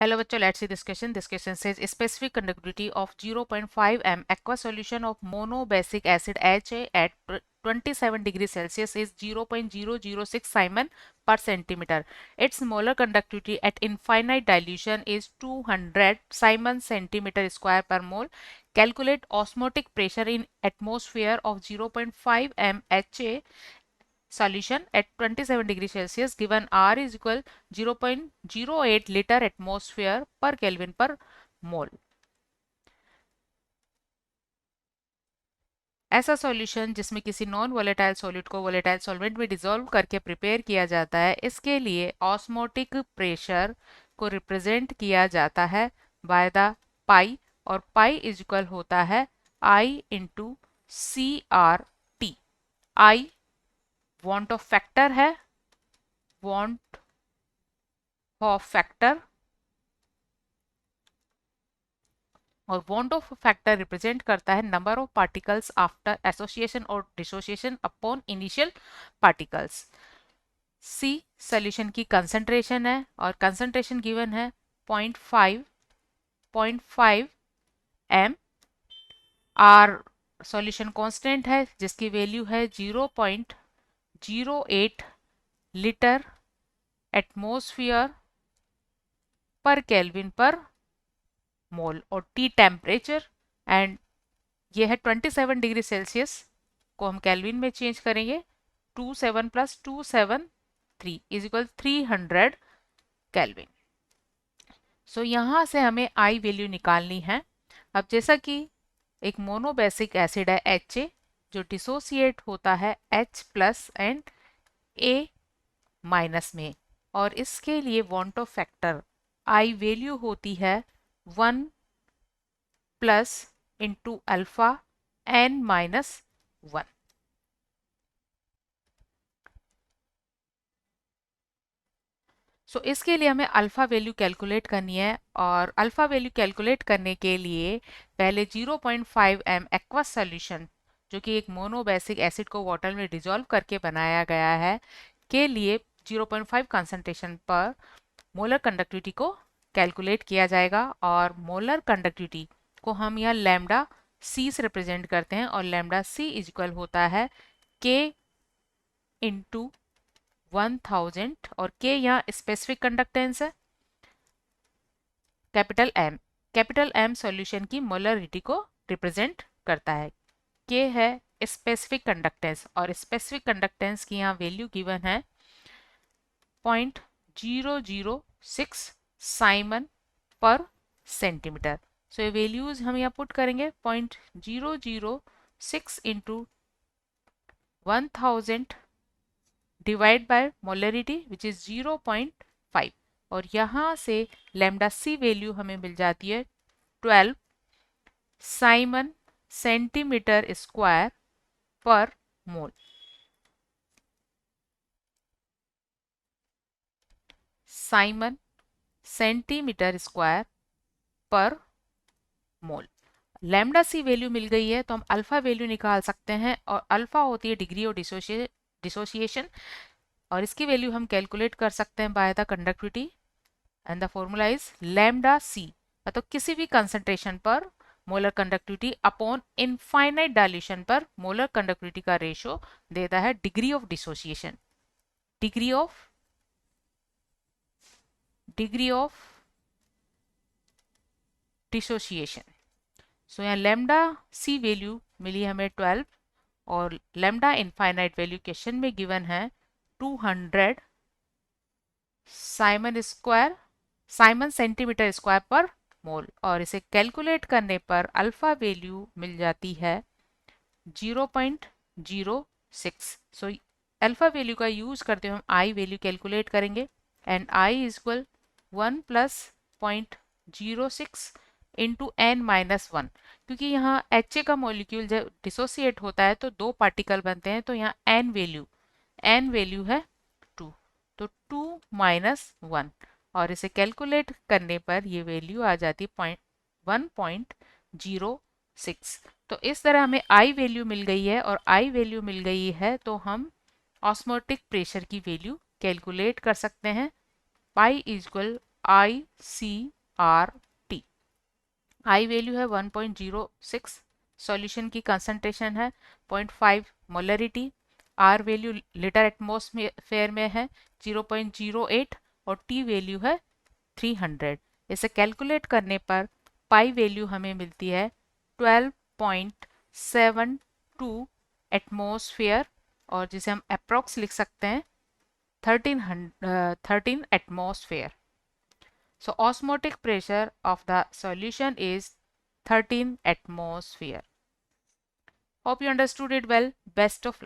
Hello bachcho, let's see this question. This question says specific conductivity of 0.5 m aqueous solution of monobasic acid HA at 27 degrees Celsius is 0.006 Simon per centimeter. Its molar conductivity at infinite dilution is 200 Simon centimeter square per mole. Calculate osmotic pressure in atmosphere of 0.5 m HA solution at 27 degrees Celsius given R is equal 0.08 liter atmosphere per Kelvin per मोल. ऐसा solution जिसमें किसी non volatile solute को volatile solvent में dissolve करके prepare किया जाता है, इसके लिए ऑस्मोटिक प्रेशर को रिप्रेजेंट किया जाता है बाय द पाई, और पाई इज इक्वल होता है I into C R T. I van't Hoff factor है, वांट ऑफ फैक्टर, और वांट ऑफ फैक्टर रिप्रेजेंट करता है number of particles after association और dissociation upon initial particles. C solution की concentration है और कंसंट्रेशन गिवन है 0.5 एम. आर सॉल्यूशन कांस्टेंट है जिसकी वैल्यू है 0.08 लीटर एटमॉस्फेयर पर केल्विन पर मोल, और टी टेम्परेचर, एंड ये है 27 डिग्री सेल्सियस को हम केल्विन में चेंज करेंगे. 27 प्लस 273 इज इक्वल 300 केल्विन. सो यहाँ से हमें आई वैल्यू निकालनी है. अब जैसा कि एक मोनोबेसिक एसिड है HA जो डिसोसिएट होता है H plus and A minus में, और इसके लिए want Hoff factor I value होती है 1 plus into alpha n minus 1. सो इसके लिए हमें अल्फा वैल्यू कैलकुलेट करनी है, और अल्फा वैल्यू कैलकुलेट करने के लिए पहले 0.5 m एक्वस सॉल्यूशन जो कि एक मोनोबेसिक एसिड को वाटर में डिसॉल्व करके बनाया गया है के लिए 0.5 कंसंट्रेशन पर मोलर कंडक्टिविटी को कैलकुलेट किया जाएगा. और मोलर कंडक्टिविटी को हम यहाँ लैम्डा सी से रिप्रेजेंट करते हैं, और लैम्डा सी इज इक्वल होता है के इंटू 1000, और के यहाँ स्पेसिफिक कंडक्टेंस है capital M. Capital M solution की मोलरिटी को रिप्रेजेंट करता है. के है स्पेसिफिक कंडक्टेंस, और स्पेसिफिक कंडक्टेंस की यहाँ वैल्यू गिवन है 0.006 साइमन पर सेंटीमीटर. सो ये वैल्यूज हम यहाँ पुट करेंगे 0.006 into 1000 divide by molarity which is 0.5, और यहाँ से लैम्डा सी वैल्यू हमें मिल जाती है 12 साइमन सेंटीमीटर स्क्वायर पर मोल. साइमन सेंटीमीटर स्क्वायर पर मोल. लैम्डा सी वैल्यू मिल गई है तो हम अल्फा वैल्यू निकाल सकते हैं, और अल्फा होती है डिग्री ऑफ डिसोसिएशन, और इसकी वैल्यू हम कैलकुलेट कर सकते हैं by the conductivity, and the formula is lambda C. मतलब किसी भी कंसंट्रेशन पर molar conductivity upon infinite dilution पर मोलर कंडक्टिविटी का रेशियो देता है degree of dissociation. Degree of dissociation. So यहाँ लैम्डा सी वैल्यू मिली हमें 12, और लैम्डा इनफाइनाइट वैल्यू क्वेश्चन में गिवन है 200 साइमन सेंटीमीटर स्क्वायर पर मोल, और इसे कैलकुलेट करने पर अल्फा वैल्यू मिल जाती है 0.06. सो अल्फा वैल्यू का यूज करते हुए हम आई वैल्यू कैलकुलेट करेंगे, and I is equal 1 plus 0.06 into n minus 1, क्योंकि यहाँ HA का मॉलिक्यूल जब डिसोसिएट होता है तो दो पार्टिकल बनते हैं, तो यहाँ n वैल्यू है 2, तो 2 माइनस 1, और इसे कैलकुलेट करने पर ये वैल्यू आ जाती 1.06. तो इस तरह हमें आई वैल्यू मिल गई है, और आई वैल्यू मिल गई है तो हम ऑस्मोटिक प्रेशर की वैल्यू कैलकुलेट कर सकते हैं. Pi is equal ICRT। I value है 1.06, सॉल्यूशन की कंसंट्रेशन है 0.5 molarity, R value litre atmosphere में है 0.08 और T वैल्यू है 300। इसे कैलकुलेट करने पर पाई वैल्यू हमें मिलती है 12.72 एटमॉस्फेयर, और जिसे हम अप्रॉक्स लिख सकते हैं 13 atmosphere. So osmotic pressure of the solution is 13 atmosphere. Hope you understood it well. Best of luck.